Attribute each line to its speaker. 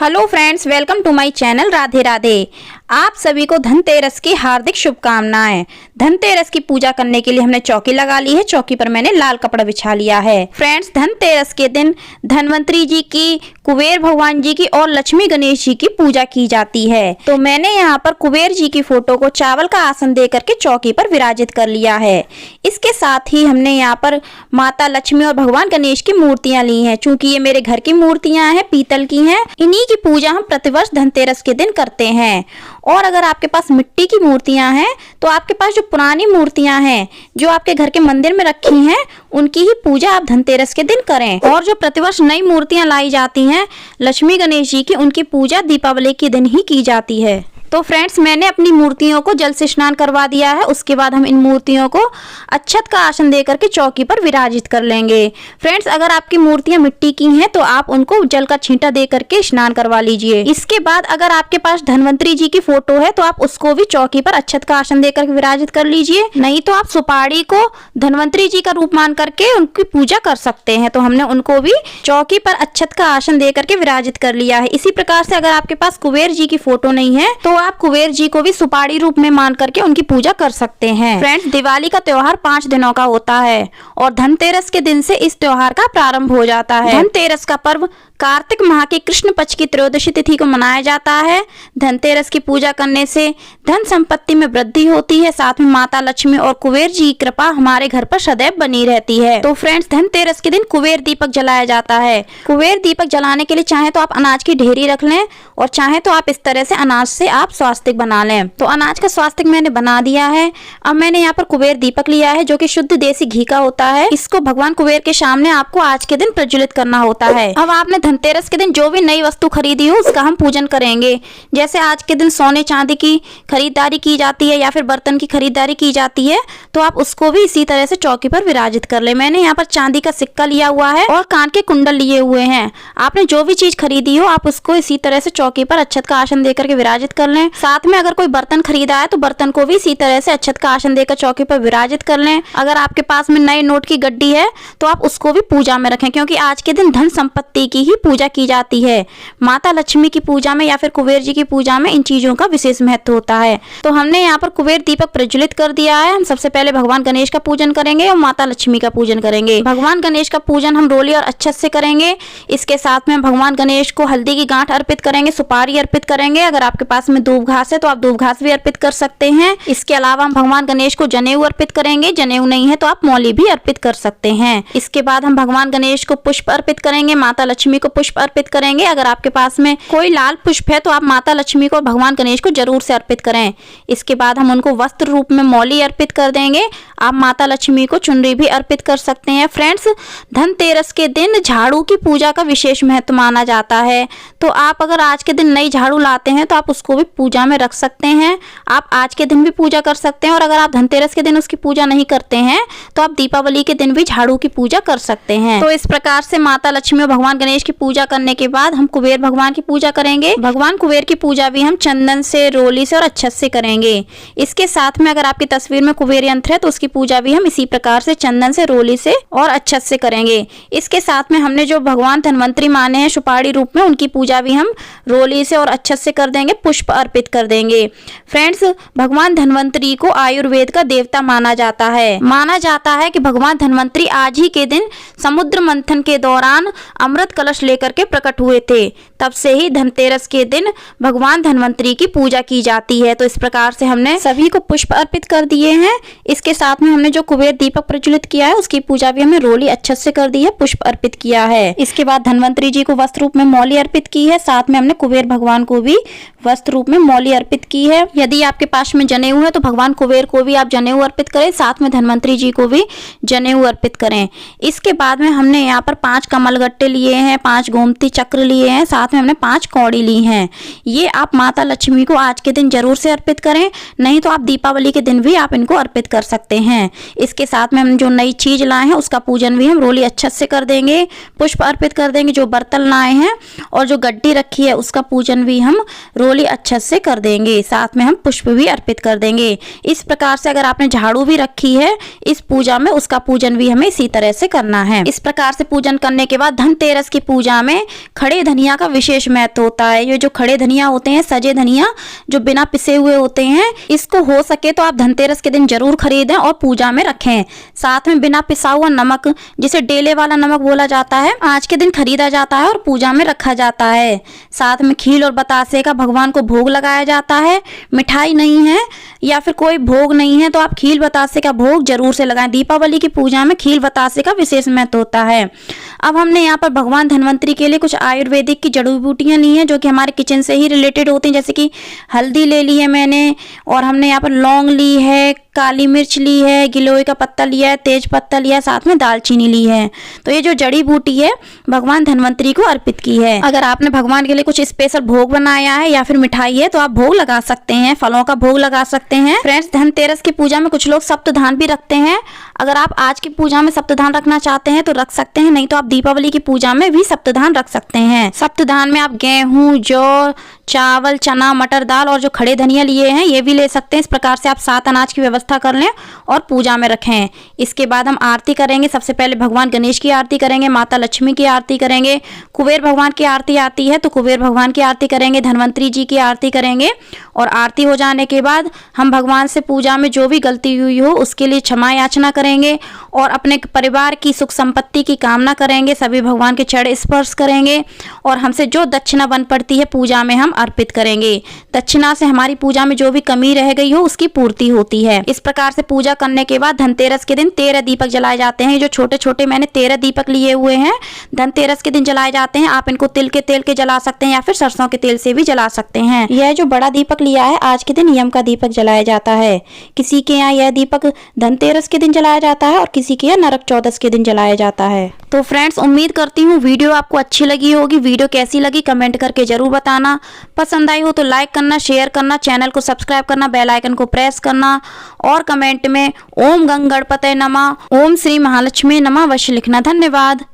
Speaker 1: Hello friends, welcome to my channel Radhe Radhe. आप सभी को धनतेरस की हार्दिक शुभकामनाएं। धनतेरस की पूजा करने के लिए हमने चौकी लगा ली है। चौकी पर मैंने लाल कपड़ा बिछा लिया है। फ्रेंड्स, धनतेरस के दिन धनवंतरी जी की, कुबेर भगवान जी की और लक्ष्मी गणेश जी की पूजा की जाती है। तो मैंने यहाँ पर कुबेर जी की फोटो को चावल का आसन दे करके चौकी पर विराजित कर लिया है। इसके साथ ही हमने यहाँ पर माता लक्ष्मी और भगवान गणेश की मूर्तियां ली हैं। चूंकि ये मेरे घर की मूर्तियां हैं, पीतल की हैं, इन्हीं की पूजा हम प्रतिवर्ष धनतेरस के दिन करते हैं। और अगर आपके पास मिट्टी की मूर्तियां हैं तो आपके पास जो पुरानी मूर्तियां हैं जो आपके घर के मंदिर में रखी हैं, उनकी ही पूजा आप धनतेरस के दिन करें। और जो प्रतिवर्ष नई मूर्तियां लाई जाती हैं लक्ष्मी गणेश जी की, उनकी पूजा दीपावली के दिन ही की जाती है। तो फ्रेंड्स, मैंने अपनी मूर्तियों को जल से स्नान करवा दिया है। उसके बाद हम इन मूर्तियों को अक्षत का आसन दे करके चौकी पर विराजित कर लेंगे। फ्रेंड्स, अगर आपकी मूर्तियां मिट्टी की हैं तो आप उनको जल का छींटा दे करके स्नान करवा लीजिए। इसके बाद अगर आपके पास धनवंतरी जी की फोटो है तो आप उसको भी चौकी पर अक्षत का आसन देकर विराजित कर लीजिए। नहीं तो आप सुपारी को धनवंतरी जी का रूप मान करके उनकी पूजा कर सकते हैं। तो हमने उनको भी चौकी पर अक्षत का आसन दे करके विराजित कर लिया है। इसी प्रकार से अगर आपके पास कुबेर जी की फोटो नहीं है तो आप कुबेर जी को भी सुपारी रूप में मान करके उनकी पूजा कर सकते हैं। फ्रेंड्स, दिवाली का त्योहार 5 दिनों का होता है और धनतेरस के दिन से इस त्योहार का प्रारंभ हो जाता है। धनतेरस का पर्व कार्तिक माह के कृष्ण पक्ष की त्रयोदशी तिथि को मनाया जाता है। धनतेरस की पूजा करने से धन संपत्ति में वृद्धि होती है। साथ में माता लक्ष्मी और कुबेर जी की कृपा हमारे घर पर सदैव बनी रहती है। तो फ्रेंड्स, धनतेरस के दिन कुबेर दीपक जलाया जाता है। कुबेर दीपक जलाने के लिए चाहे तो आप अनाज की ढेरी रख लें और चाहे तो आप इस तरह से अनाज से आप स्वास्तिक बना लें। तो अनाज का स्वास्तिक मैंने बना दिया है। अब मैंने यहाँ पर कुबेर दीपक लिया है जो कि शुद्ध देसी घी का होता है। इसको भगवान कुबेर के सामने आपको आज के दिन प्रज्वलित करना होता है। अब आपने धनतेरस के दिन जो भी नई वस्तु खरीदी हो उसका हम पूजन करेंगे। जैसे आज के दिन सोने चांदी की खरीदारी की जाती है या फिर बर्तन की खरीदारी की जाती है, तो आप उसको भी इसी तरह से चौकी पर विराजित कर ले। मैंने यहाँ पर चांदी का सिक्का लिया हुआ है और कान के कुंडल लिए हुए हैं। आपने जो भी चीज खरीदी हो आप उसको इसी तरह से चौकी पर अक्षत का आसन देकर के विराजित कर लें। साथ में अगर कोई बर्तन खरीदा है तो बर्तन को भी इसी तरह से अक्षत का आसन देकर चौकी पर विराजित कर लें। अगर आपके पास में नए नोट की गड्डी है तो आप उसको भी पूजा में रखें, क्योंकि आज के दिन धन संपत्ति की ही पूजा की जाती है। माता लक्ष्मी की पूजा में या फिर कुबेर जी की पूजा में इन चीजों का विशेष महत्व होता है। तो हमने यहाँ पर कुबेर दीपक प्रज्वलित कर दिया है। हम सबसे पहले भगवान गणेश का पूजन करेंगे और माता लक्ष्मी का पूजन करेंगे। भगवान गणेश का पूजन हम रोली और अक्षत से करेंगे। इसके साथ में हम भगवान गणेश को हल्दी की गांठ अर्पित करेंगे, सुपारी अर्पित करेंगे। अगर आपके पास में दूब घास है तो आप दूब घास भी अर्पित कर सकते हैं। इसके अलावा हम भगवान गणेश को जनेऊ अर्पित करेंगे। जनेऊ नहीं है तो आप मौली भी अर्पित कर सकते हैं। इसके बाद हम भगवान गणेश को पुष्प अर्पित करेंगे, माता लक्ष्मी को पुष्प अर्पित करेंगे। अगर आपके पास में कोई लाल पुष्प है तो आप माता लक्ष्मी को और भगवान गणेश को जरूर से अर्पित करें। इसके बाद हम उनको वस्त्र रूप में मौली अर्पित कर देंगे। आप माता लक्ष्मी को चुनरी भी अर्पित कर सकते हैं। फ्रेंड्स, धनतेरस के दिन झाड़ू की पूजा का विशेष महत्व माना जाता है। तो आप अगर आज के दिन नई झाड़ू लाते हैं तो आप उसको भी पूजा में रख सकते हैं। आप आज के दिन भी पूजा कर सकते हैं और अगर आप धनतेरस के दिन उसकी पूजा नहीं करते हैं तो आप दीपावली के दिन भी झाड़ू की पूजा कर सकते हैं। तो इस प्रकार से माता लक्ष्मी और भगवान गणेश की पूजा करने के बाद हम कुबेर भगवान की पूजा करेंगे। भगवान कुबेर की पूजा भी हम चंदन से, रोली से और अक्षत से करेंगे। इसके साथ में अगर आपकी तस्वीर में कुबेर यंत्र है तो उसकी पूजा भी हम इसी प्रकार से चंदन से, रोली से और अक्षत से करेंगे। इसके साथ में हमने जो भगवान धनवंतरी माने हैं सुपारी रूप में, उनकी पूजा भी हम रोली से और अक्षत से कर देंगे, पुष्प अर्पित कर देंगे। फ्रेंड्स, भगवान धनवंतरी को आयुर्वेद का देवता माना जाता है। माना जाता है कि भगवान धनवंतरी आज ही के दिन समुद्र मंथन के दौरान अमृत कलश लेकर के प्रकट हुए थे। तब से ही धनतेरस के दिन भगवान धनवंतरी की पूजा की जाती है। तो इस प्रकार से हमने सभी को पुष्प अर्पित कर दिए हैं। इसके साथ में हमने जो कुबेर दीपक प्रज्वलित किया है उसकी पूजा भी हमने रोली अक्षत से कर दी है, पुष्प अर्पित किया है। इसके बाद धनवंतरी जी को वस्त्र रूप में मौली अर्पित की है। साथ में हमने कुबेर भगवान को भी वस्त्र रूप में मौली अर्पित की है। यदि आपके पास में जनेऊ है तो भगवान कुबेर को भी आप जनेऊ अर्पित करें, साथ में धनवंतरी जी को भी जनेऊ अर्पित करें। इसके बाद में हमने यहाँ पर 5 कमल गट्टे लिए हैं, 5 गोमती चक्र लिए हैं, साथ में हमने 5 कौड़ी ली हैं। ये आप माता लक्ष्मी को आज के दिन जरूर से अर्पित करें, नहीं तो आप दीपावली के दिन भी आप इनको अर्पित कर सकते हैं। इसके साथ में हम जो नई चीज लाए हैं उसका पूजन भी हम रोली अक्षत से कर देंगे, पुष्प अर्पित कर देंगे। जो बर्तन लाए हैं और जो गड्डी रखी है उसका पूजन भी हम रोली अक्षत से कर देंगे। साथ में हम पुष्प भी अर्पित कर देंगे। इस प्रकार से अगर आपने झाड़ू भी रखी है इस पूजा में, उसका पूजन भी हमें इसी तरह से करना है। इस प्रकार से पूजन करने के बाद धनतेरस की पूजा में खड़े धनिया का विशेष महत्व होता है। ये जो खड़े धनिया होते हैं, सजे धनिया जो बिना पिसे हुए होते हैं, इसको हो सके तो आप धनतेरस के दिन जरूर खरीदें और पूजा में रखें। साथ में बिना पिसा हुआ नमक, जिसे डेले वाला नमक बोला जाता है, आज के दिन खरीदा जाता है और पूजा में रखा जाता है। साथ में खील और बतासे का भगवान को भोग लगाया जाता है। मिठाई नहीं है या फिर कोई भोग नहीं है तो आप खील बतासे का भोग जरूर से लगाएं। दीपावली की पूजा में खील बतासे का विशेष महत्व होता है। अब हमने यहाँ पर भगवान धन्वंतरी के लिए कुछ आयुर्वेदिक की जड़ी बूटियां ली हैं जो कि हमारे किचन से ही रिलेटेड होती हैं। जैसे कि हल्दी ले ली है मैंने, और हमने यहाँ पर लौंग ली है, काली मिर्च ली है, गिलोय का पत्ता लिया है, तेज पत्ता लिया है, साथ में दालचीनी ली है। तो ये जो जड़ी बूटी है भगवान धन्वंतरी को अर्पित की है। अगर आपने भगवान के लिए कुछ स्पेशल भोग बनाया है या फिर मिठाई है तो आप भोग लगा सकते हैं, फलों का भोग लगा सकते हैं। फ्रेंड्स, धनतेरस की पूजा में कुछ लोग सप्तधान भी रखते हैं। अगर आप आज की पूजा में सप्तधान रखना चाहते हैं तो रख सकते हैं, नहीं तो आप दीपावली की पूजा में भी सप्तधान रख सकते हैं। सप्तधान में आप गेहूं, जौ, चावल, चना, मटर दाल और जो खड़े धनिया लिए हैं ये भी ले सकते हैं। इस प्रकार से आप 7 अनाज की व्यवस्था कर लें और पूजा में रखें। इसके बाद हम आरती करेंगे। सबसे पहले भगवान गणेश की आरती करेंगे, माता लक्ष्मी की आरती करेंगे, कुबेर भगवान की आरती आती है तो कुबेर भगवान की आरती करेंगे, धन्वंतरी जी की आरती करेंगे। और आरती हो जाने के बाद हम भगवान से पूजा में जो भी गलती हुई हो उसके लिए क्षमा याचना करेंगे और अपने परिवार की सुख संपत्ति की कामना करेंगे। सभी भगवान के चरण स्पर्श करेंगे और हमसे जो दक्षिणा बन पड़ती है पूजा में हम अर्पित करेंगे। दक्षिणा से हमारी पूजा में जो भी कमी रह गई हो उसकी पूर्ति होती है। इस प्रकार से पूजा करने के बाद धनतेरस के दिन 13 दीपक जलाए जाते हैं। जो छोटे छोटे मैंने 13 दीपक लिए हुए हैं धनतेरस के दिन जलाए जाते हैं। आप इनको तिल के तेल के जला सकते हैं या फिर सरसों के तेल से भी जला सकते हैं। यह जो बड़ा दीपक लिया है आज के दिन यम का दीपक जलाया जाता है। किसी के यहाँ यह दीपक धनतेरस के दिन जलाया जाता है और किसी के यहाँ नरक चौदस के दिन जलाया जाता है। तो फ्रेंड्स, उम्मीद करती हूँ वीडियो आपको अच्छी लगी होगी। वीडियो कैसी लगी कमेंट करके जरूर बताना। पसंद आई हो तो लाइक करना, शेयर करना, चैनल को सब्सक्राइब करना, बेल आइकन को प्रेस करना और कमेंट में ओम गंग गणपतये नमः, ओम श्री महालक्ष्मी नमः अवश्य लिखना। धन्यवाद।